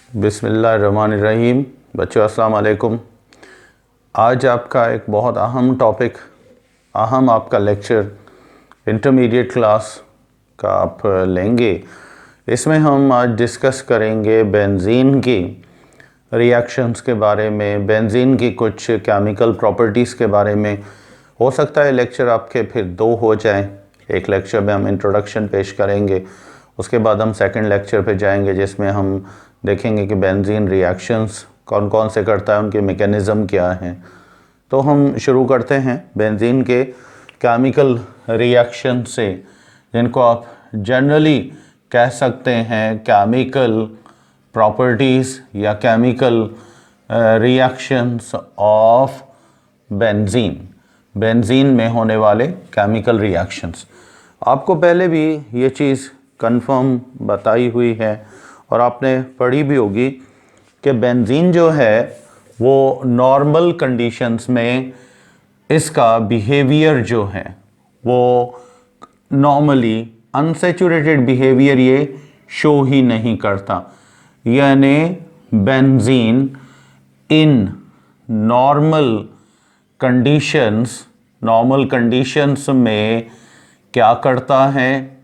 बिस्मिल्लाहिर्रहमानिर्रहीम। बच्चों अस्सलाम वालेकुम। आज आपका एक बहुत अहम आपका लेक्चर इंटरमीडिएट क्लास का आप लेंगे। इसमें हम आज डिस्कस करेंगे बेंजीन की रिएक्शंस के बारे में, बेंजीन की कुछ केमिकल प्रॉपर्टीज़ के बारे में। हो सकता है लेक्चर आपके फिर दो हो जाएं। एक लेक्चर में हम इंट्रोडक्शन पेश करेंगे, उसके बाद हम सेकंड लेक्चर पे जाएंगे जिसमें हम देखेंगे कि बेंजीन रिएक्शंस कौन कौन से करता है, उनके मैकेनिज़्म क्या हैं। तो हम शुरू करते हैं बेंजीन के केमिकल रिएक्शन से, जिनको आप जनरली कह सकते हैं केमिकल प्रॉपर्टीज़ या केमिकल रिएक्शंस ऑफ बेंजीन में होने वाले केमिकल रिएक्शंस। आपको पहले भी ये चीज़ कंफर्म बताई हुई है और आपने पढ़ी भी होगी कि बेंजीन जो है वो नॉर्मल कंडीशंस में इसका बिहेवियर जो है वो नॉर्मली अनसैचुरेटेड बिहेवियर ये शो ही नहीं करता। यानी बेंजीन इन नॉर्मल कंडीशंस में क्या करता है,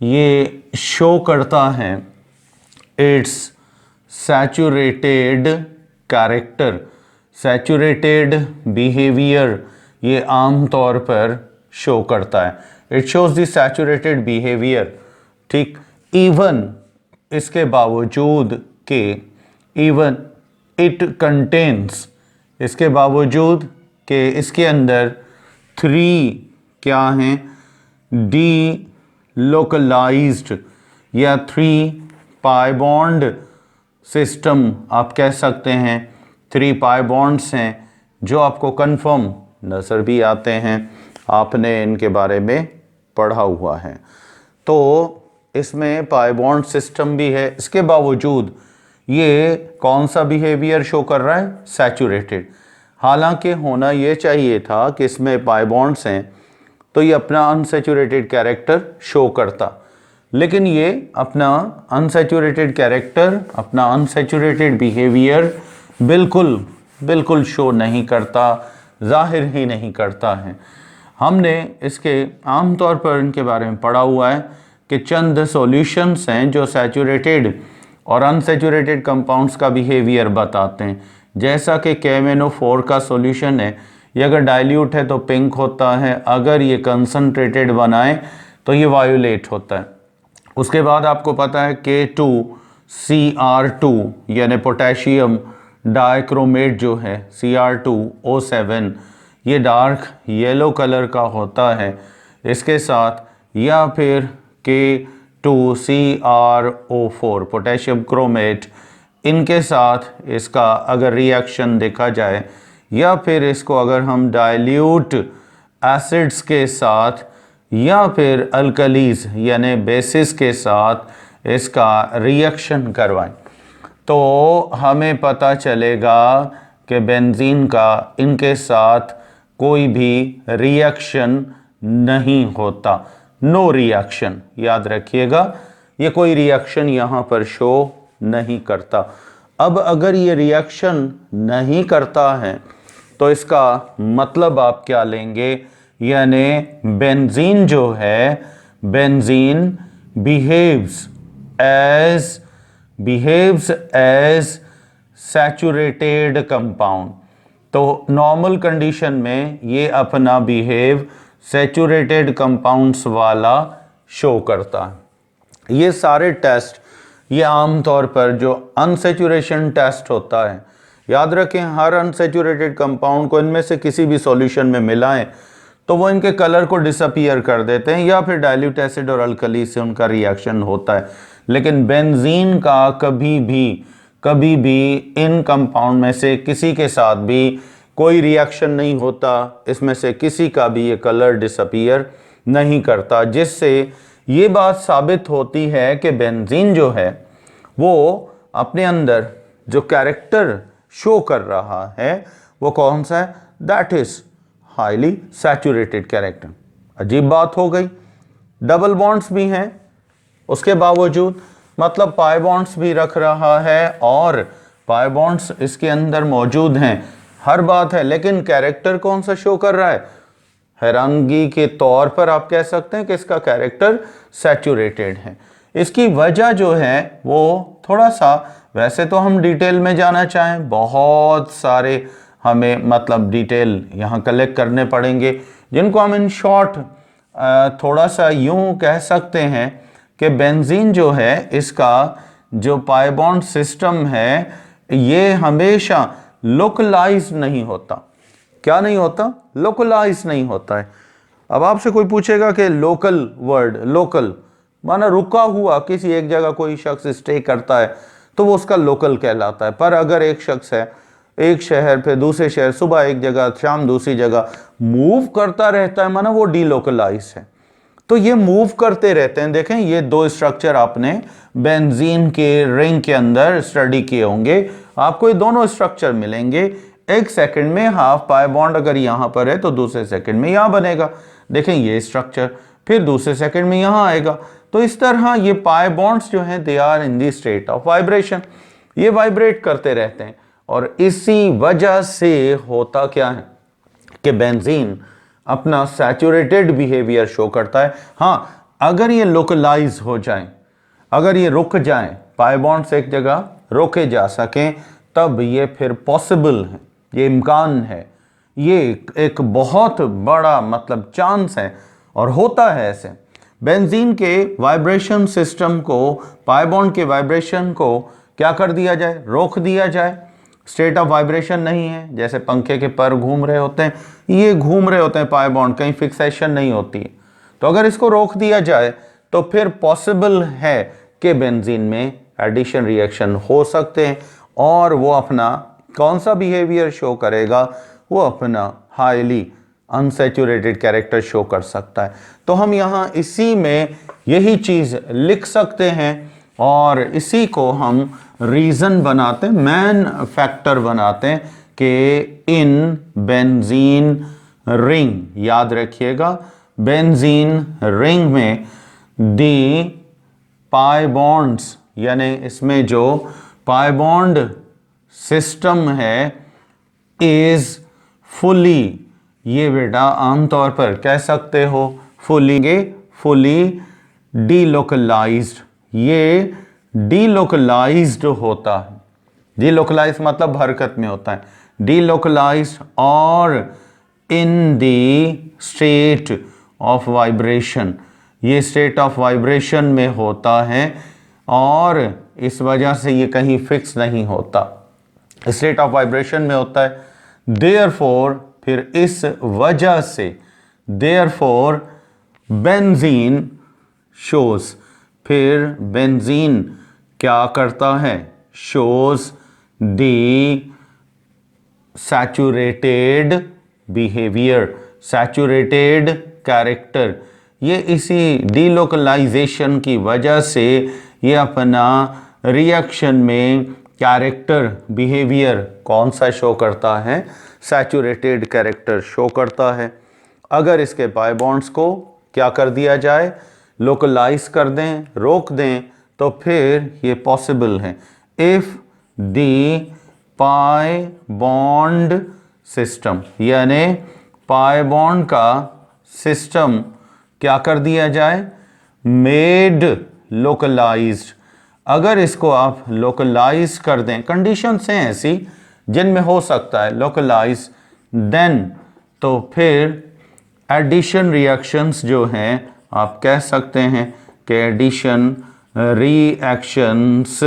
ये शो करता है it's saturated character, saturated behaviour ये आम तौर पर शो करता है। It shows the saturated behaviour, ठीक। इवन इसके बावजूद के इवन इट कंटेन्स, इसके बावजूद कि इसके अंदर 3 क्या हैं, डी लोकलाइज्ड या 3 पाई बॉन्ड सिस्टम आप कह सकते हैं। 3 पाई बॉन्ड्स हैं जो आपको कंफर्म नज़र भी आते हैं, आपने इनके बारे में पढ़ा हुआ है। तो इसमें पाई बॉन्ड सिस्टम भी है, इसके बावजूद ये कौन सा बिहेवियर शो कर रहा है, सैचुरेटेड। हालांकि होना ये चाहिए था कि इसमें पाई बॉन्ड्स हैं तो ये अपना अनसैचुरेटेड कैरेक्टर शो करता, लेकिन ये अपना अनसैचुरेटेड कैरेक्टर, अपना अनसैचुरेटेड बिहेवियर बिल्कुल शो नहीं करता, जाहिर ही नहीं करता है। हमने इसके आम तौर पर इनके बारे में पढ़ा हुआ है कि चंद सॉल्यूशंस हैं जो सैचुरेटेड और अनसैचुरेटेड कंपाउंड्स का बिहेवियर बताते हैं। जैसा कि KMnO4 का सॉल्यूशन है, ये अगर डाइल्यूट है तो पिंक होता है, अगर ये कंसनट्रेटेड बनाए तो ये वायोलेट होता है। उसके बाद आपको पता है K2CR2 यानी पोटेशियम डाइक्रोमेट जो है Cr2O7, ये डार्क येलो कलर का होता है इसके साथ, या फिर K2CrO4 पोटेशियम क्रोमेट, इनके साथ इसका अगर रिएक्शन देखा जाए, या फिर इसको अगर हम डाइल्यूट एसिड्स के साथ या फिर अल्कलीज यानी बेसिस के साथ इसका रिएक्शन करवाएं, तो हमें पता चलेगा कि बेंजीन का इनके साथ कोई भी रिएक्शन नहीं होता। नो रिएक्शन, याद रखिएगा, ये कोई रिएक्शन यहाँ पर शो नहीं करता। अब अगर ये रिएक्शन नहीं करता है तो इसका मतलब आप क्या लेंगे, यानी बेंजीन जो है, benzene behaves as saturated compound. तो नॉर्मल कंडीशन में ये अपना बिहेव सैचुरेटेड कंपाउंड्स वाला शो करता है। ये सारे टेस्ट, ये आम तौर पर जो अनसैचुरेशन टेस्ट होता है, याद रखें हर अनसैचुरेटेड कंपाउंड को इनमें से किसी भी सॉल्यूशन में मिलाएं तो वो इनके कलर को डिसअपीयर कर देते हैं, या फिर डाइल्यूट एसिड और अल्कली से उनका रिएक्शन होता है। लेकिन बेंजीन का कभी भी इन कंपाउंड में से किसी के साथ भी कोई रिएक्शन नहीं होता, इसमें से किसी का भी ये कलर डिसअपीयर नहीं करता, जिससे ये बात साबित होती है कि बेंजीन जो है वो अपने अंदर जो कैरेक्टर शो कर रहा है वो कौन सा है, that is highly saturated character. अजीब बात हो गई, डबल बॉन्ड्स भी हैं उसके बावजूद, मतलब पाई बॉन्ड्स भी रख रहा है और पाई बॉन्ड्स इसके अंदर मौजूद हैं, हर बात है, लेकिन कैरेक्टर कौन सा शो कर रहा है? हैरानगी के तौर पर आप कह सकते हैं कि इसका कैरेक्टर सैचुरेटेड है। इसकी वजह जो है वो थोड़ा सा, वैसे तो हम डिटेल में जाना चाहें, बहुत सारे हमें मतलब डिटेल यहाँ कलेक्ट करने पड़ेंगे, जिनको हम इन शॉर्ट थोड़ा सा यूं कह सकते हैं कि बेंजीन जो है इसका जो पाई बॉन्ड सिस्टम है ये हमेशा लोकलाइज नहीं होता। क्या नहीं होता? लोकलाइज नहीं होता है। अब आपसे कोई पूछेगा कि लोकल वर्ड, लोकल माना रुका हुआ, किसी एक जगह कोई शख्स स्टे करता है तो वो उसका लोकल कहलाता है। पर अगर एक शख्स है एक शहर पे दूसरे शहर, सुबह एक जगह शाम दूसरी जगह मूव करता रहता है, माना वो डीलोकलाइज है। तो ये मूव करते रहते हैं। देखें ये दो स्ट्रक्चर आपने बेंजीन के रिंग के अंदर स्टडी किए होंगे, आपको ये दोनों स्ट्रक्चर मिलेंगे। एक सेकंड में हाफ पाई बॉन्ड अगर यहां पर है तो दूसरे सेकंड में यहां बनेगा। देखें ये स्ट्रक्चर, फिर दूसरे सेकंड में यहां आएगा। तो इस तरह ये पाई बॉन्ड्स जो हैं they are in the state of vibration, ये वाइब्रेट करते रहते हैं। और इसी वजह से होता क्या है कि बेंजीन अपना सैचुरेटेड बिहेवियर शो करता है। हाँ, अगर ये लोकलाइज हो जाए, अगर ये रुक जाएं, पाई बॉन्ड्स एक जगह रोके जा सकें, तब ये फिर पॉसिबल है, ये इम्कान है, ये एक बहुत बड़ा मतलब चांस है और होता है ऐसे। बेंजीन के वाइब्रेशन सिस्टम को, पाई बॉन्ड के वाइब्रेशन को क्या कर दिया जाए? रोक दिया जाए। स्टेट ऑफ वाइब्रेशन नहीं है, जैसे पंखे के पर घूम रहे होते हैं, ये घूम रहे होते हैं पाई बॉन्ड, कहीं फिक्सेशन नहीं होती है। तो अगर इसको रोक दिया जाए तो फिर पॉसिबल है कि बेंजीन में एडिशन रिएक्शन हो सकते हैं और वो अपना कौन सा बिहेवियर शो करेगा? वो अपना हाईली अनसैचुरेटेड कैरेक्टर शो कर सकता है। तो हम यहाँ इसी में यही चीज़ लिख सकते हैं और इसी को हम रीज़न बनाते हैं, मैन फैक्टर बनाते हैं कि इन बेंजीन रिंग, याद रखिएगा बेंजीन रिंग में दी पाई बॉन्ड्स, यानी इसमें जो पाई बॉन्ड सिस्टम है इज फुली, ये बेटा आमतौर पर कह सकते हो फुली डीलोकलाइज्ड, ये डीलोकलाइज्ड होता है। डीलोकलाइज मतलब हरकत में होता है, डीलोकलाइज्ड और इन दी स्टेट ऑफ वाइब्रेशन, ये स्टेट ऑफ वाइब्रेशन में होता है और इस वजह से ये कहीं फिक्स नहीं होता, स्टेट ऑफ वाइब्रेशन में होता है। देयरफॉर, फिर इस वजह से, देयरफॉर बेंजीन शोज, फिर बेंजीन क्या करता है? Shows the saturated behaviour, saturated character. ये इसी डीलोकलाइजेशन की वजह से ये अपना रिएक्शन में कैरेक्टर बिहेवियर कौन सा शो करता है? सैचुरेटेड कैरेक्टर शो करता है। अगर इसके पाई बॉन्ड्स को क्या कर दिया जाए? लोकलाइज कर दें, रोक दें, तो फिर ये पॉसिबल है। If the pi bond system, यानी पाई बॉन्ड का सिस्टम क्या कर दिया जाए? Made localised. अगर इसको आप लोकलाइज कर दें, कंडीशंस हैं ऐसी जिनमें हो सकता है लोकलाइज, देन तो फिर एडिशन रिएक्शंस जो हैं आप कह सकते हैं कि एडिशन रिएक्शंस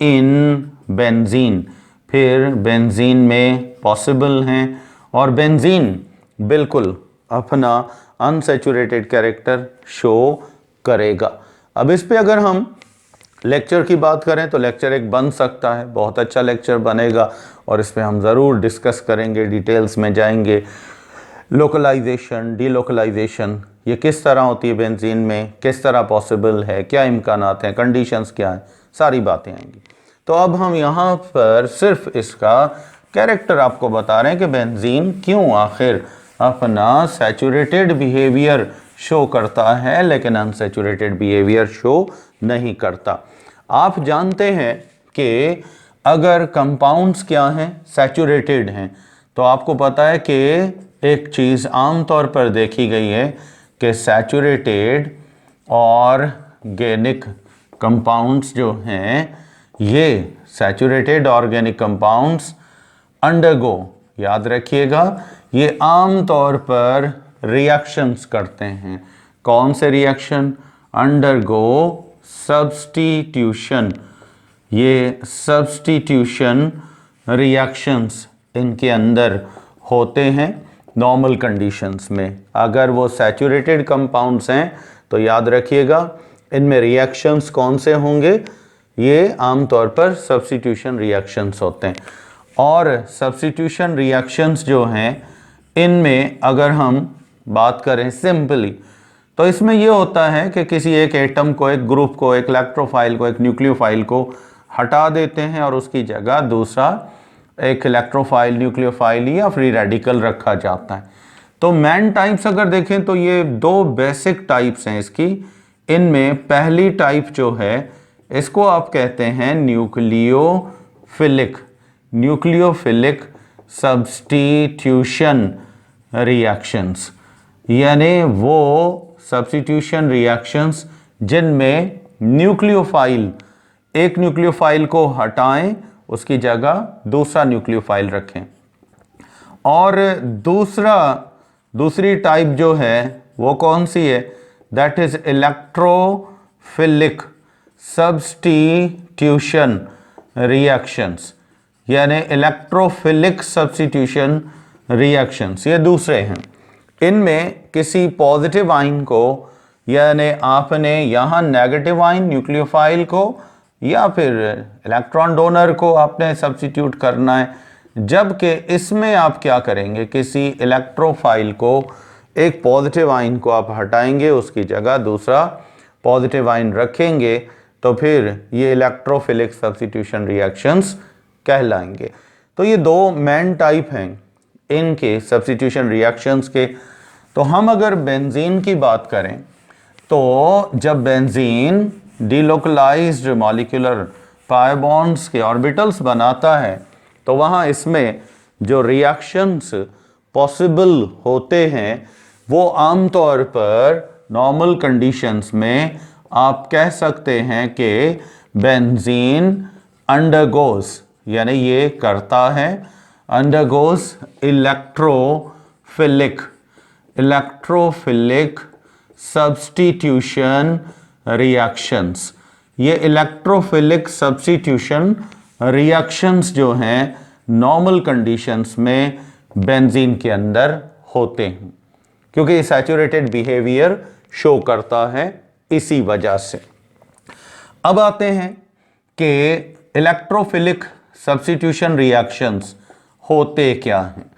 इन बेंजीन, फिर बेंजीन में पॉसिबल हैं और बेंजीन बिल्कुल अपना अनसैचुरेटेड कैरेक्टर शो करेगा। अब इस पे अगर हम लेक्चर की बात करें तो लेक्चर एक बन सकता है, बहुत अच्छा लेक्चर बनेगा और इस पे हम ज़रूर डिस्कस करेंगे, डिटेल्स में जाएंगे। लोकलाइजेशन, डीलोकलाइजेशन ये किस तरह होती है बेंजीन में, किस तरह पॉसिबल है, क्या इम्कानात हैं, कंडीशंस क्या हैं, सारी बातें आएंगी। तो अब हम यहाँ पर सिर्फ इसका कैरेक्टर आपको बता रहे हैं कि बेंजीन क्यों आखिर अपना सैचुरेटेड बिहेवियर शो करता है लेकिन अनसैचुरेटेड बिहेवियर शो नहीं करता। आप जानते हैं कि अगर कंपाउंड्स क्या हैं, सैचुरेटेड हैं, तो आपको पता है कि एक चीज़ आमतौर पर देखी गई है कि सैचुरेटेड ऑर्गेनिक कंपाउंड्स जो हैं, ये सैचुरेटेड ऑर्गेनिक कंपाउंड्स अंडरगो, याद रखिएगा, ये आमतौर पर रिएक्शंस करते हैं। कौन से रिएक्शन? Undergo substitution. ये सब्स्टिट्यूशन रिएक्शंस इनके अंदर होते हैं नॉर्मल कंडीशंस में। अगर वो सैचुरेटेड कंपाउंड्स हैं तो याद रखिएगा इनमें रिएक्शंस कौन से होंगे? ये आमतौर पर सब्स्टिट्यूशन रिएक्शंस होते हैं। और सब्स्टिट्यूशन रिएक्शंस जो हैं, इनमें अगर हम बात करें सिंपली, तो इसमें ये होता है कि किसी एक एटम को, एक ग्रुप को, एक इलेक्ट्रोफाइल को, एक न्यूक्लियोफाइल को हटा देते हैं और उसकी जगह दूसरा एक इलेक्ट्रोफाइल, न्यूक्लियोफाइल या फ्री रेडिकल रखा जाता है। तो मेन टाइप्स अगर देखें तो ये दो बेसिक टाइप्स हैं इसकी। इनमें पहली टाइप जो है, इसको आप कहते हैं न्यूक्लियोफिलिक। न्यूक्लियोफिलिक सब्स्टिट्यूशन रिएक्शंस, यानी वो सब्स्टिट्यूशन रिएक्शंस जिनमें न्यूक्लियोफाइल, एक न्यूक्लियोफाइल को हटाएं, उसकी जगह दूसरा न्यूक्लियोफाइल रखें। और दूसरी टाइप जो है वो कौन सी है? That is electrophilic substitution reactions, यानी इलेक्ट्रोफिलिक सब्स्टिट्यूशन रिएक्शंस, ये दूसरे हैं। इनमें किसी पॉजिटिव आयन को, यानी आपने यहाँ नेगेटिव आयन न्यूक्लियोफाइल को या फिर इलेक्ट्रॉन डोनर को आपने सब्स्टिट्यूट करना है, जबकि इसमें आप क्या करेंगे? किसी इलेक्ट्रोफाइल को, एक पॉजिटिव आयन को आप हटाएंगे, उसकी जगह दूसरा पॉजिटिव आयन रखेंगे, तो फिर ये इलेक्ट्रोफिलिक सब्स्टिट्यूशन रिएक्शंस कहलाएंगे। तो ये दो मेन टाइप हैं इनके सब्स्टिट्यूशन रिएक्शंस के। तो हम अगर बेंजीन की बात करें, तो जब benzene delocalised molecular pi bonds के ऑर्बिटल्स बनाता है, तो वहाँ इसमें जो रिएक्शंस पॉसिबल होते हैं वो आमतौर पर नॉर्मल कंडीशंस में आप कह सकते हैं कि बेंजीन अंडरगोज, यानी ये करता है, अंडरगोज इलेक्ट्रोफिलिक सब्स्टिट्यूशन रिएक्शंस। ये इलेक्ट्रोफिलिक सब्स्टिट्यूशन रिएक्शंस जो हैं नॉर्मल कंडीशंस में बेंजीन के अंदर होते हैं, क्योंकि ये सैचुरेटेड बिहेवियर शो करता है इसी वजह से। अब आते हैं कि इलेक्ट्रोफिलिक सब्स्टिट्यूशन रिएक्शंस होते क्या हैं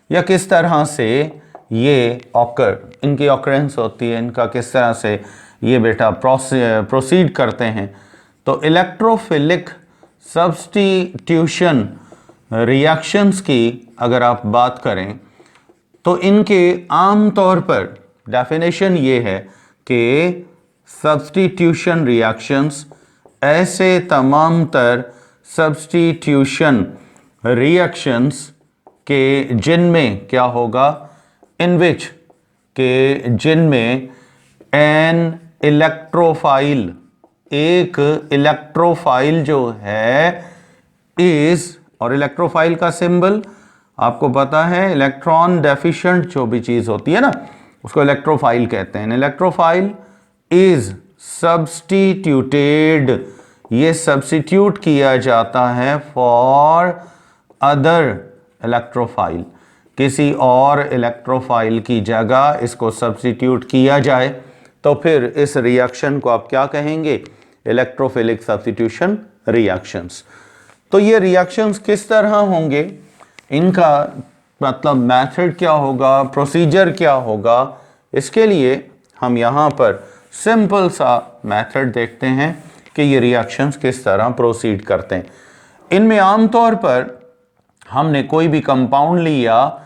या किस तरह से ये इनकी ऑकरेंस होती है, इनका किस तरह से ये बेटा प्रोसीड करते हैं। तो इलेक्ट्रोफिलिक सब्स्टिट्यूशन रिएक्शंस की अगर आप बात करें, तो इनके आमतौर पर डेफिनेशन ये है कि सब्स्टिट्यूशन रिएक्शंस ऐसे तमाम तर सब्स्टिट्यूशन रिएक्शंस के जिनमें क्या होगा, इन विच के जिनमें एन इलेक्ट्रोफाइल, एक इलेक्ट्रोफाइल जो है इज, और इलेक्ट्रोफाइल का सिंबल आपको पता है, इलेक्ट्रॉन डेफिशिएंट जो भी चीज होती है ना उसको इलेक्ट्रोफाइल कहते हैं। इलेक्ट्रोफाइल इज सब्स्टिट्यूटेड, ये सब्स्टिट्यूट किया जाता है फॉर अदर इलेक्ट्रोफाइल, किसी और इलेक्ट्रोफाइल की जगह इसको सब्स्टिट्यूट किया जाए, तो फिर इस रिएक्शन को आप क्या कहेंगे? Electrophilic substitution reactions. तो ये रिएक्शंस किस तरह होंगे, इनका मतलब मेथड क्या होगा, प्रोसीजर क्या होगा, इसके लिए हम यहाँ पर सिंपल सा मेथड देखते हैं कि ये रिएक्शंस किस तरह प्रोसीड करते हैं। इनमें आमतौर पर हमने कोई भी कंपाउंड लिया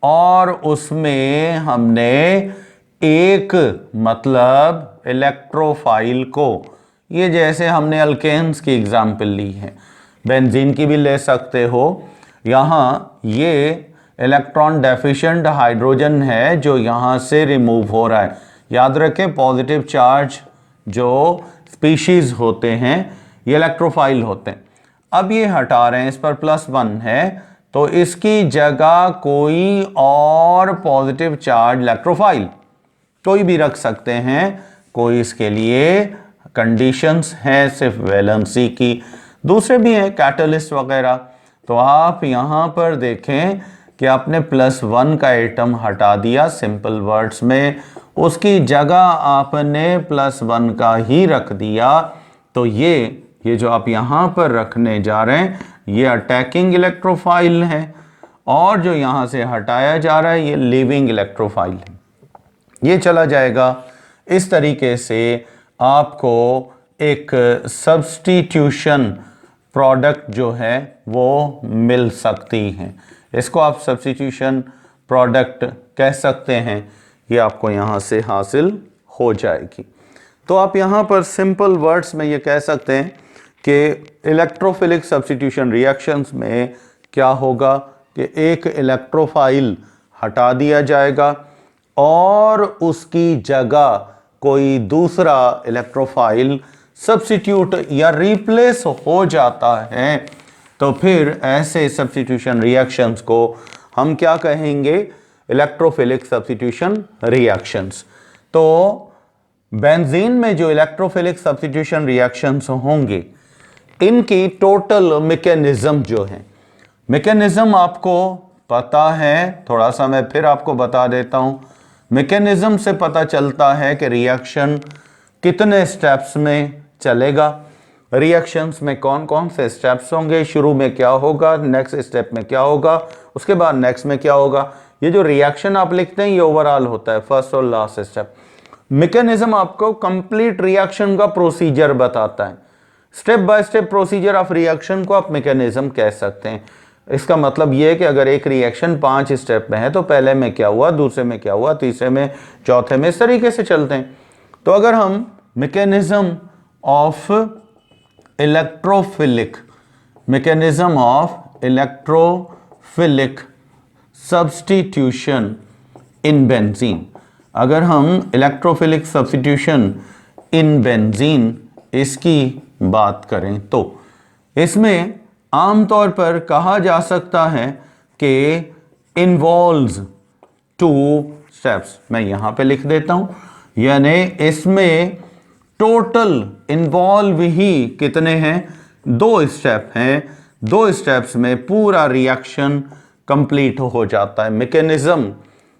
और उसमें हमने एक मतलब इलेक्ट्रोफाइल को ये जैसे हमने अल्केन्स की एग्जाम्पल ली है, बेंजीन की भी ले सकते हो। यहाँ ये इलेक्ट्रॉन डेफिशिएंट हाइड्रोजन है जो यहाँ से रिमूव हो रहा है। याद रखें पॉजिटिव चार्ज जो स्पीशीज होते हैं ये इलेक्ट्रोफाइल होते हैं। अब ये हटा रहे हैं, इस पर +1 है, तो इसकी जगह कोई और पॉजिटिव चार्ज इलेक्ट्रोफाइल कोई भी रख सकते हैं। कोई इसके लिए कंडीशंस हैं सिर्फ वैलेंसी की, दूसरे भी हैं कैटलिस्ट वगैरह। तो आप यहाँ पर देखें कि आपने +1 का एटम हटा दिया, सिंपल वर्ड्स में उसकी जगह आपने +1 का ही रख दिया। तो ये जो आप यहाँ पर रखने जा रहे हैं ये अटैकिंग इलेक्ट्रोफाइल है, और जो यहाँ से हटाया जा रहा है ये लीविंग इलेक्ट्रोफाइल है। ये चला जाएगा। इस तरीके से आपको एक सब्स्टिट्यूशन प्रोडक्ट जो है वो मिल सकती है। इसको आप सब्स्टिट्यूशन प्रोडक्ट कह सकते हैं, ये आपको यहाँ से हासिल हो जाएगी। तो आप यहाँ पर सिंपल वर्ड्स में ये कह सकते हैं कि इलेक्ट्रोफिलिक सब्स्टिट्यूशन रिएक्शंस में क्या होगा कि एक इलेक्ट्रोफाइल हटा दिया जाएगा और उसकी जगह कोई दूसरा इलेक्ट्रोफाइल सब्स्टिट्यूट या रिप्लेस हो जाता है। तो फिर ऐसे सब्स्टिट्यूशन रिएक्शंस को हम क्या कहेंगे? Electrophilic substitution reactions. तो बेंजीन में जो इलेक्ट्रोफिलिक सब्स्टिट्यूशन रिएक्शंस होंगे इनकी टोटल मैकेनिज्म जो है, मैकेनिज्म आपको पता है, थोड़ा सा मैं फिर आपको बता देता हूं। मैकेनिज्म से पता चलता है कि रिएक्शन कितने स्टेप्स में चलेगा, रिएक्शंस में कौन कौन से स्टेप्स होंगे, शुरू में क्या होगा, नेक्स्ट स्टेप में क्या होगा, उसके बाद नेक्स्ट में क्या होगा। ये जो रिएक्शन आप लिखते हैं ये ओवरऑल होता है, फर्स्ट और लास्ट स्टेप। मैकेनिज्म आपको कंप्लीट रिएक्शन का प्रोसीजर बताता है, step by step procedure of reaction को आप मैकेनिज्म कह सकते हैं। इसका मतलब ये है कि अगर एक रिएक्शन 5 स्टेप में है तो पहले में क्या हुआ, दूसरे में क्या हुआ, तीसरे में, चौथे में, इस तरीके से चलते हैं। तो अगर हम mechanism of electrophilic substitution in benzene, अगर हम इलेक्ट्रोफिलिक सब्स्टिट्यूशन इन बेंजीन इसकी बात करें तो इसमें आमतौर पर कहा जा सकता है कि इन्वॉल्व्स 2 स्टेप्स। मैं यहां पे लिख देता हूं, यानी इसमें टोटल इन्वॉल्व ही कितने हैं? 2 स्टेप हैं। 2 स्टेप्स में पूरा रिएक्शन कंप्लीट हो जाता है। मैकेनिज्म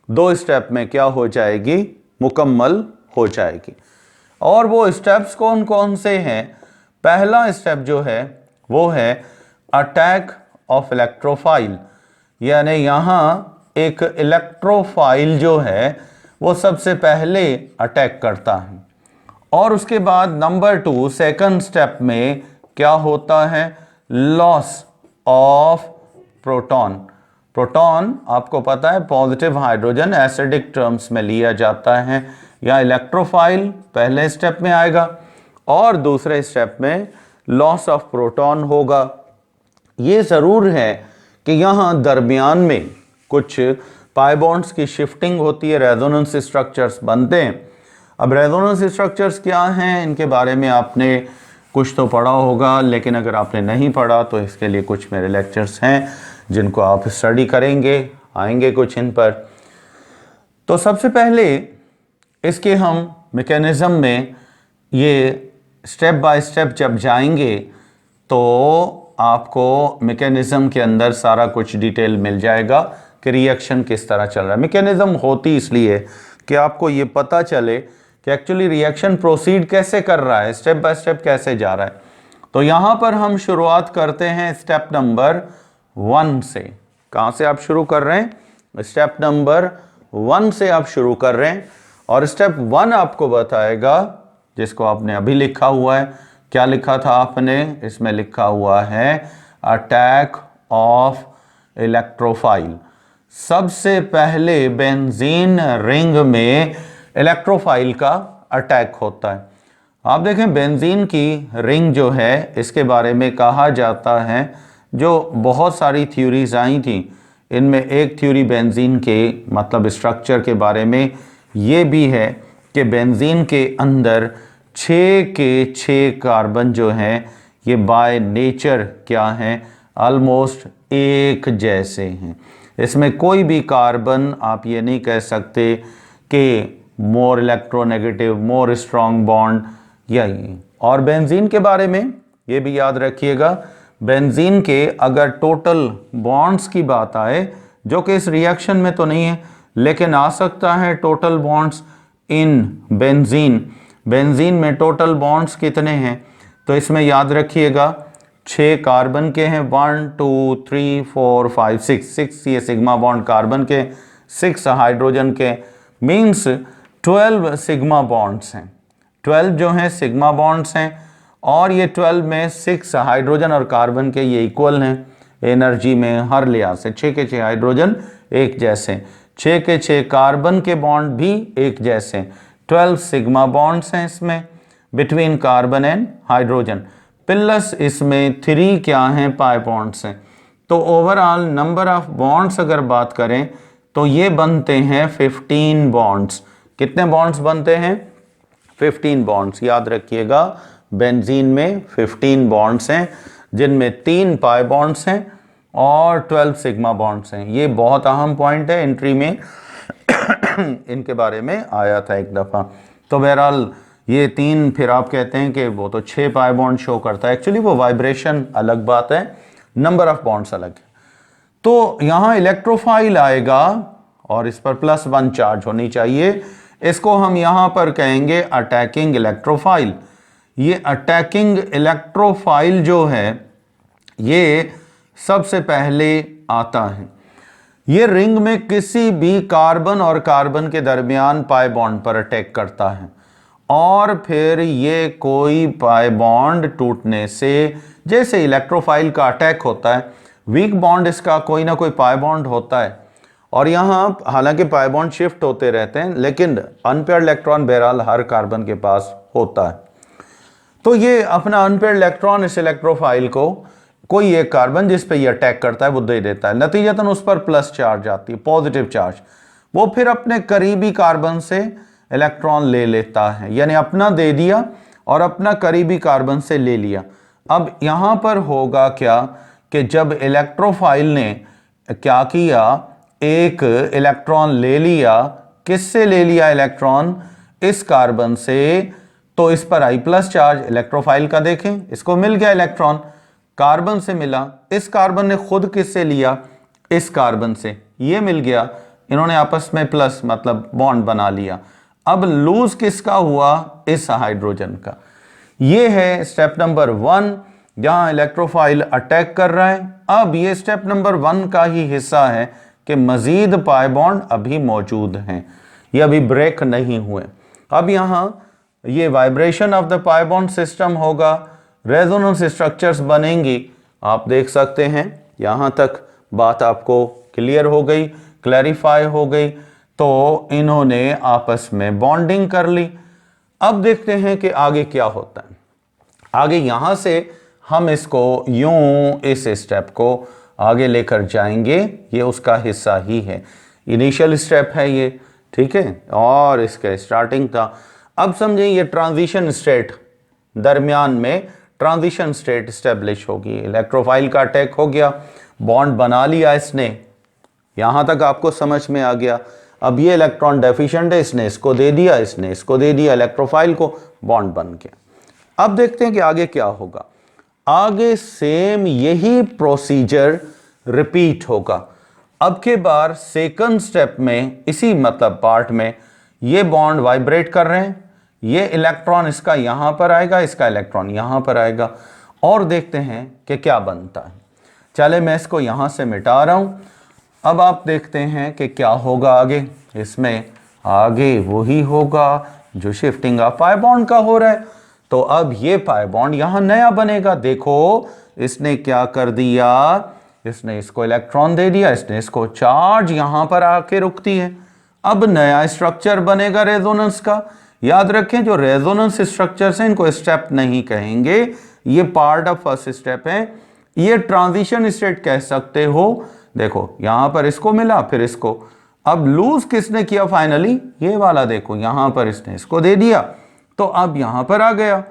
2 स्टेप में क्या हो जाएगी? मुकम्मल हो जाएगी। और वो स्टेप्स कौन कौन से हैं? पहला स्टेप जो है वो है अटैक ऑफ इलेक्ट्रोफाइल, यानी यहां एक इलेक्ट्रोफाइल जो है वो सबसे पहले अटैक करता है। और उसके बाद नंबर 2 सेकंड स्टेप में क्या होता है? Loss of proton. प्रोटॉन आपको पता है पॉजिटिव हाइड्रोजन एसिडिक टर्म्स में लिया जाता है। या इलेक्ट्रोफाइल पहले स्टेप में आएगा और दूसरे स्टेप में लॉस ऑफ प्रोटॉन होगा। ये ज़रूर है कि यहाँ दरमियान में कुछ पाई बॉन्ड्स की शिफ्टिंग होती है, रेजोनेंस स्ट्रक्चर्स बनते हैं। अब रेजोनेंस स्ट्रक्चर्स क्या हैं इनके बारे में आपने कुछ तो पढ़ा होगा, लेकिन अगर आपने नहीं पढ़ा तो इसके लिए कुछ मेरे लेक्चर्स हैं जिनको आप स्टडी करेंगे, आएंगे कुछ इन पर। तो सबसे पहले इसके हम मैकेनिज्म में ये स्टेप बाय स्टेप जब जाएंगे तो आपको मैकेनिज्म के अंदर सारा कुछ डिटेल मिल जाएगा कि रिएक्शन किस तरह चल रहा है। मैकेनिज्म होती इसलिए कि आपको ये पता चले कि एक्चुअली रिएक्शन प्रोसीड कैसे कर रहा है, स्टेप बाय स्टेप कैसे जा रहा है। तो यहाँ पर हम शुरुआत करते हैं स्टेप नंबर 1 से। कहाँ से आप शुरू कर रहे हैं? स्टेप नंबर 1 से आप शुरू कर रहे हैं। और स्टेप 1 आपको बताएगा, जिसको आपने अभी लिखा हुआ है, क्या लिखा था आपने? इसमें लिखा हुआ है अटैक ऑफ इलेक्ट्रोफाइल। सबसे पहले बेंजीन रिंग में इलेक्ट्रोफाइल का अटैक होता है। आप देखें बेंजीन की रिंग जो है इसके बारे में कहा जाता है, जो बहुत सारी थ्योरीज आई थी, इनमें एक थ्योरी बेंजीन के मतलब स्ट्रक्चर के बारे में ये भी है कि बेंजीन के अंदर 6 के 6 कार्बन जो हैं ये बाय नेचर क्या हैं, ऑलमोस्ट एक जैसे हैं। इसमें कोई भी कार्बन आप ये नहीं कह सकते कि more electronegative, more strong bond या ये। और बेंजीन के बारे में ये भी याद रखिएगा, बेंजीन के अगर टोटल बॉन्ड्स की बात आए, जो कि इस रिएक्शन में तो नहीं है लेकिन आ सकता है, total bonds in benzene, benzene में टोटल बॉन्ड्स कितने हैं, तो इसमें याद रखिएगा 6 कार्बन के हैं, 1 2 3 4 5 6 ये सिग्मा बॉन्ड कार्बन के, 6 हाइड्रोजन के, मीन्स 12 सिग्मा बॉन्ड्स हैं, 12 जो हैं सिग्मा बॉन्ड्स हैं। और ये 12 में 6 हाइड्रोजन और कार्बन के ये इक्वल हैं एनर्जी में हर लिहाज से, 6 के 6 हाइड्रोजन एक जैसे, 6 के 6 कार्बन के बॉन्ड भी एक जैसे, 12 सिग्मा बॉन्ड्स हैं इसमें between carbon and hydrogen, plus इसमें 3 क्या हैं, पाई बॉन्ड्स हैं। तो ओवरऑल नंबर ऑफ बॉन्ड्स अगर बात करें तो ये बनते हैं 15 बॉन्ड्स। कितने बॉन्ड्स बनते हैं? 15 बॉन्ड्स। याद रखिएगा बेंजीन में 15 बॉन्ड्स हैं, जिनमें 3 पाई बॉन्ड्स हैं और 12 सिग्मा बॉन्ड्स हैं। ये बहुत अहम पॉइंट है, एंट्री में इनके बारे में आया था एक दफ़ा। तो बहरहाल ये 3, फिर आप कहते हैं कि वो तो 6 पाई बॉन्ड शो करता है, एक्चुअली वो वाइब्रेशन अलग बात है, नंबर ऑफ बॉन्ड्स अलग है। तो यहाँ इलेक्ट्रोफाइल आएगा और इस पर +1 चार्ज होनी चाहिए, इसको हम यहाँ पर कहेंगे अटैकिंग इलेक्ट्रोफाइल। ये अटैकिंग इलेक्ट्रोफाइल जो है ये सबसे पहले आता है, ये रिंग में किसी भी कार्बन और कार्बन के दरमियान पाई बॉन्ड पर अटैक करता है, और फिर ये कोई पाई बॉन्ड टूटने से, जैसे इलेक्ट्रोफाइल का अटैक होता है, वीक बॉन्ड इसका कोई ना कोई पाई बॉन्ड होता है, और यहाँ हालांकि पाई बॉन्ड शिफ्ट होते रहते हैं लेकिन अनपेयर्ड इलेक्ट्रॉन बहरहाल हर कार्बन के पास होता है। तो ये अपना अनपेयर्ड इलेक्ट्रॉन इस इलेक्ट्रोफाइल को कोई एक कार्बन जिस पे ये अटैक करता है वो दे देता है, नतीजतन उस पर प्लस चार्ज आती है, पॉजिटिव चार्ज। वो फिर अपने करीबी कार्बन से इलेक्ट्रॉन ले लेता है, यानी अपना दे दिया और अपना करीबी कार्बन से ले लिया। अब यहाँ पर होगा क्या कि जब इलेक्ट्रोफाइल ने क्या किया, एक इलेक्ट्रॉन ले लिया, किससे ले लिया इलेक्ट्रॉन? इस कार्बन से, तो इस पर I+ चार्ज इलेक्ट्रोफाइल का देखें, इसको मिल गया इलेक्ट्रॉन, कार्बन से मिला, इस कार्बन ने खुद किससे लिया? इस कार्बन से, ये मिल गया, इन्होंने आपस में प्लस मतलब बॉन्ड बना लिया। अब लूज किसका हुआ? इस हाइड्रोजन का। ये है स्टेप नंबर 1 जहां इलेक्ट्रोफाइल अटैक कर रहा है। अब ये स्टेप नंबर 1 का ही हिस्सा है कि मजीद पाई बॉन्ड अभी मौजूद हैं, ये अभी ब्रेक नहीं हुए। अब यहां ये vibration of the pi bond system होगा, रेजोनेंस स्ट्रक्चर्स बनेंगी। आप देख सकते हैं यहां तक बात आपको क्लियर हो गई, क्लैरिफाई हो गई। तो इन्होंने आपस में बॉन्डिंग कर ली। अब देखते हैं कि आगे क्या होता है। आगे यहां से हम इसको यूं इस स्टेप को आगे लेकर जाएंगे, ये उसका हिस्सा ही है, इनिशियल स्टेप है ये, ठीक है, और इसका स्टार्टिंग था। अब समझें ये ट्रांजिशन स्टेट, दरमियान में ट्रांजिशन स्टेट स्टेब्लिश होगी। इलेक्ट्रोफाइल का अटैक हो गया, बॉन्ड बना लिया इसने, यहां तक आपको समझ में आ गया। अब ये इलेक्ट्रॉन डेफिशिएंट है, इसने इसको दे दिया, इसने इसको दे दिया, इलेक्ट्रोफाइल को, बॉन्ड बन गया। अब देखते हैं कि आगे क्या होगा। आगे सेम यही प्रोसीजर रिपीट होगा। अब के बार सेकंड स्टेप में, इसी मतलब पार्ट में, ये बॉन्ड वाइब्रेट कर रहे हैं, ये इलेक्ट्रॉन इसका यहां पर आएगा, इसका इलेक्ट्रॉन यहां पर आएगा, और देखते हैं कि क्या बनता है। चले मैं इसको यहां से मिटा रहा हूं। अब आप देखते हैं कि क्या होगा आगे। इसमें आगे वही होगा जो शिफ्टिंग ऑफ पाई बॉन्ड का हो रहा है। तो अब ये पाई बॉन्ड यहां नया बनेगा। देखो इसने क्या कर दिया, इसने इसको इलेक्ट्रॉन दे दिया, इसने इसको, चार्ज यहां पर आके रुकती है। अब नया स्ट्रक्चर बनेगा रेजोनेंस का, याद रखें जो रेजोनेंस स्ट्रक्चर्स हैं इनको स्टेप नहीं कहेंगे, ये पार्ट ऑफ फर्स्ट स्टेप है। ये ट्रांजिशन स्टेट कह सकते हो। देखो यहां पर इसको मिला, फिर इसको, अब लूज किसने किया फाइनली, ये वाला, देखो यहां पर इसने इसको दे दिया, तो अब यहां पर आ गया।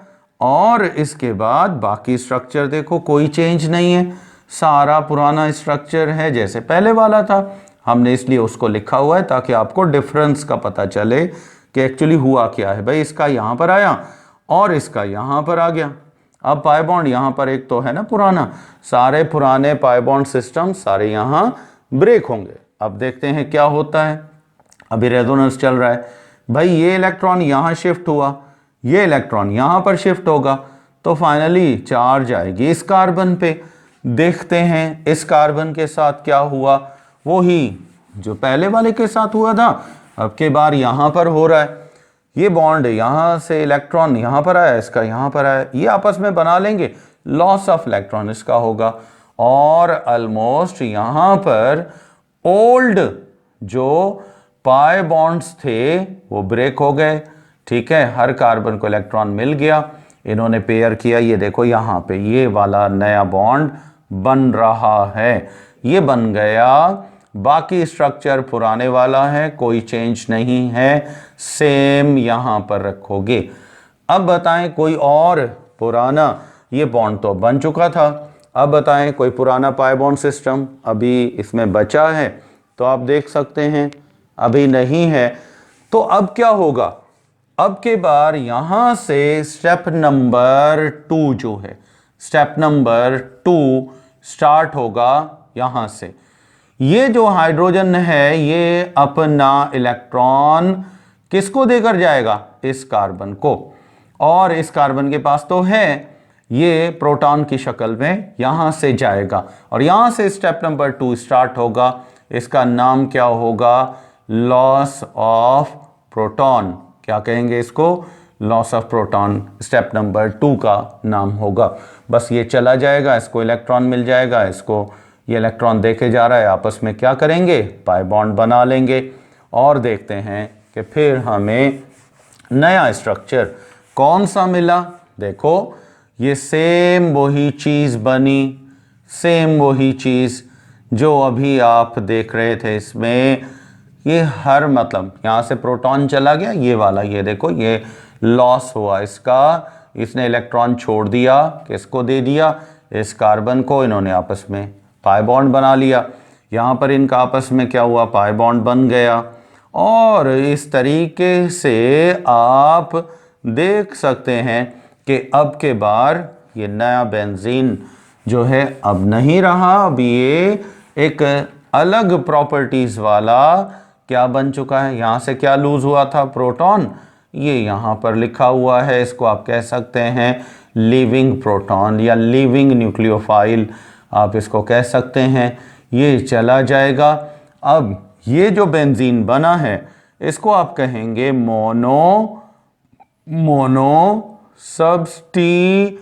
और इसके बाद बाकी स्ट्रक्चर देखो कोई चेंज नहीं है, सारा पुराना स्ट्रक्चर है जैसे पहले वाला था। हमने इसलिए उसको लिखा हुआ है ताकि आपको डिफरेंस का पता चले कि एक्चुअली हुआ क्या है। भाई इसका यहां पर आया और इसका यहां पर आ गया। अब पाई बॉन्ड यहां पर एक तो है ना पुराना, सारे पुराने पाई बॉन्ड सिस्टम सारे यहां ब्रेक होंगे। अब देखते हैं क्या होता है। अभी रेजोनेंस चल रहा है, भाई ये इलेक्ट्रॉन यहां शिफ्ट हुआ, ये इलेक्ट्रॉन यहां पर शिफ्ट होगा, तो फाइनली चार्ज आएगी इस कार्बन पे। देखते हैं इस कार्बन के साथ क्या हुआ, वो ही जो पहले वाले के साथ हुआ था, अब के बार यहां पर हो रहा है। ये बॉन्ड यहां से इलेक्ट्रॉन यहां पर आया, इसका यहां पर आया, ये आपस में बना लेंगे, लॉस ऑफ इलेक्ट्रॉन इसका होगा। और ऑलमोस्ट यहां पर ओल्ड जो पाई बॉन्ड्स थे वो ब्रेक हो गए। ठीक है, हर कार्बन को इलेक्ट्रॉन मिल गया, इन्होंने पेयर किया, ये देखो यहां पे ये वाला नया बॉन्ड बन रहा है, ये बन गया। बाकी स्ट्रक्चर पुराने वाला है, कोई चेंज नहीं है, सेम यहां पर रखोगे। अब बताएं कोई और पुराना, ये बॉन्ड तो बन चुका था, अब बताएं कोई पुराना पाई बॉन्ड सिस्टम अभी इसमें बचा है, तो आप देख सकते हैं अभी नहीं है। तो अब क्या होगा, अब के बार यहां से स्टेप नंबर 2 जो है, स्टेप नंबर 2 स्टार्ट होगा यहां से। ये जो हाइड्रोजन है ये अपना इलेक्ट्रॉन किसको देकर जाएगा, इस कार्बन को, और इस कार्बन के पास तो है, ये प्रोटॉन की शक्ल में यहां से जाएगा और यहां से स्टेप नंबर 2 स्टार्ट होगा। इसका नाम क्या होगा, लॉस ऑफ प्रोटॉन। क्या कहेंगे इसको, loss of proton step number 2 का नाम होगा। बस ये चला जाएगा, इसको इलेक्ट्रॉन मिल जाएगा, इसको ये इलेक्ट्रॉन देके जा रहा है, आपस में क्या करेंगे, पाई बॉन्ड बना लेंगे। और देखते हैं कि फिर हमें नया स्ट्रक्चर कौन सा मिला। देखो ये सेम वही चीज़ बनी, सेम वही चीज़ जो अभी आप देख रहे थे इसमें। ये हर मतलब यहाँ से प्रोटॉन चला गया, ये वाला, ये देखो ये लॉस हुआ इसका, इसने इलेक्ट्रॉन छोड़ दिया, किसको दे दिया, इस कार्बन को, इन्होंने आपस में पाई बॉन्ड बना लिया। यहाँ पर इनका आपस में क्या हुआ, पाई बॉन्ड बन गया। और इस तरीके से आप देख सकते हैं कि अब के बार ये नया बेंजीन जो है अब नहीं रहा, अब ये एक अलग प्रॉपर्टीज वाला क्या बन चुका है। यहाँ से क्या लूज हुआ था, प्रोटॉन, ये यहाँ पर लिखा हुआ है, इसको आप कह सकते हैं लिविंग प्रोटॉन या लिविंग न्यूक्लियोफाइल आप इसको कह सकते हैं। ये चला जाएगा। अब ये जो बेंजीन बना है इसको आप कहेंगे mono substituted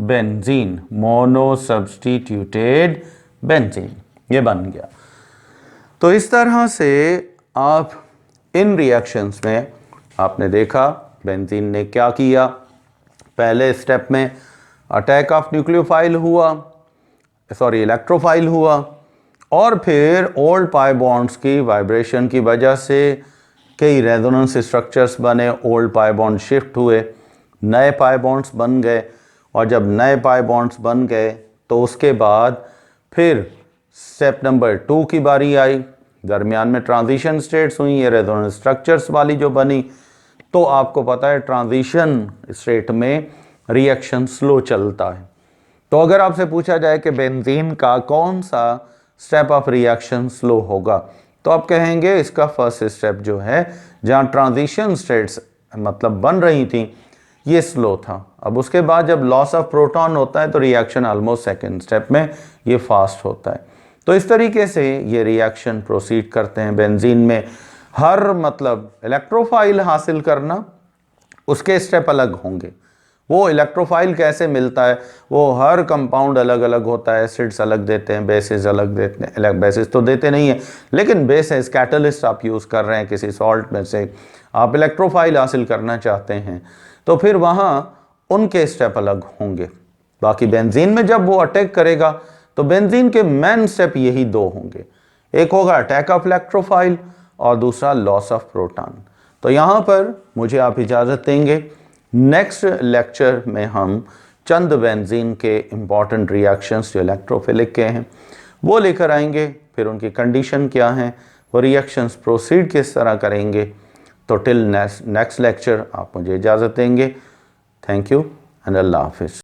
benzene, mono substituted benzene, ये बन गया। तो इस तरह से आप इन रिएक्शंस में आपने देखा बेंजीन ने क्या किया। पहले स्टेप में अटैक ऑफ न्यूक्लियोफाइल हुआ, सॉरी इलेक्ट्रोफाइल हुआ, और फिर ओल्ड पाई बॉन्ड्स की वाइब्रेशन की वजह से कई रेजोनेंस स्ट्रक्चर्स बने, ओल्ड पाई बॉन्ड शिफ्ट हुए, नए पाई बॉन्ड्स बन गए, और जब नए पाई बॉन्ड्स बन गए तो उसके बाद फिर स्टेप नंबर 2 की बारी आई। दरमियान में ट्रांजिशन स्टेट्स हुई, ये रेजोनेंस स्ट्रक्चर्स वाली जो बनी। तो आपको पता है ट्रांजिशन स्टेट में रिएक्शन स्लो चलता है। तो अगर आपसे पूछा जाए कि बेंजीन का कौन सा स्टेप ऑफ रिएक्शन स्लो होगा, तो आप कहेंगे इसका फर्स्ट स्टेप जो है जहाँ ट्रांजिशन स्टेट्स मतलब बन रही थी ये स्लो था। अब उसके बाद जब लॉस ऑफ प्रोटॉन होता है तो रिएक्शन ऑलमोस्ट सेकेंड स्टेप में ये फास्ट होता है। तो इस तरीके से ये रिएक्शन प्रोसीड करते हैं बेंजीन में। हर मतलब इलेक्ट्रोफाइल हासिल करना उसके स्टेप अलग होंगे, वो इलेक्ट्रोफाइल कैसे मिलता है, वो हर कंपाउंड अलग अलग होता है, एसिड्स अलग देते हैं, बेसिस अलग देते हैं, अलग बेसिस तो देते नहीं है, लेकिन बेसिस कैटलिस्ट आप यूज़ कर रहे हैं किसी सॉल्ट में से, आप इलेक्ट्रोफाइल हासिल करना चाहते हैं, तो फिर वहाँ उनके स्टेप अलग होंगे। बाकी बेंजीन में जब वो अटैक करेगा तो बेंजीन के मेन स्टेप यही दो होंगे, एक होगा अटैक ऑफ इलेक्ट्रोफाइल और दूसरा लॉस ऑफ प्रोटॉन। तो यहाँ पर मुझे आप इजाज़त देंगे, नेक्स्ट लेक्चर में हम चंद बेंजीन के इम्पॉर्टेंट रिएक्शंस जो इलेक्ट्रोफिलिक के हैं वो लेकर आएंगे, फिर उनकी कंडीशन क्या हैं, वो रिएक्शंस प्रोसीड किस तरह करेंगे। तो टिल नेक्स्ट लेक्चर आप मुझे इजाज़त देंगे। थैंक यू एंड अल्लाह हाफिज़।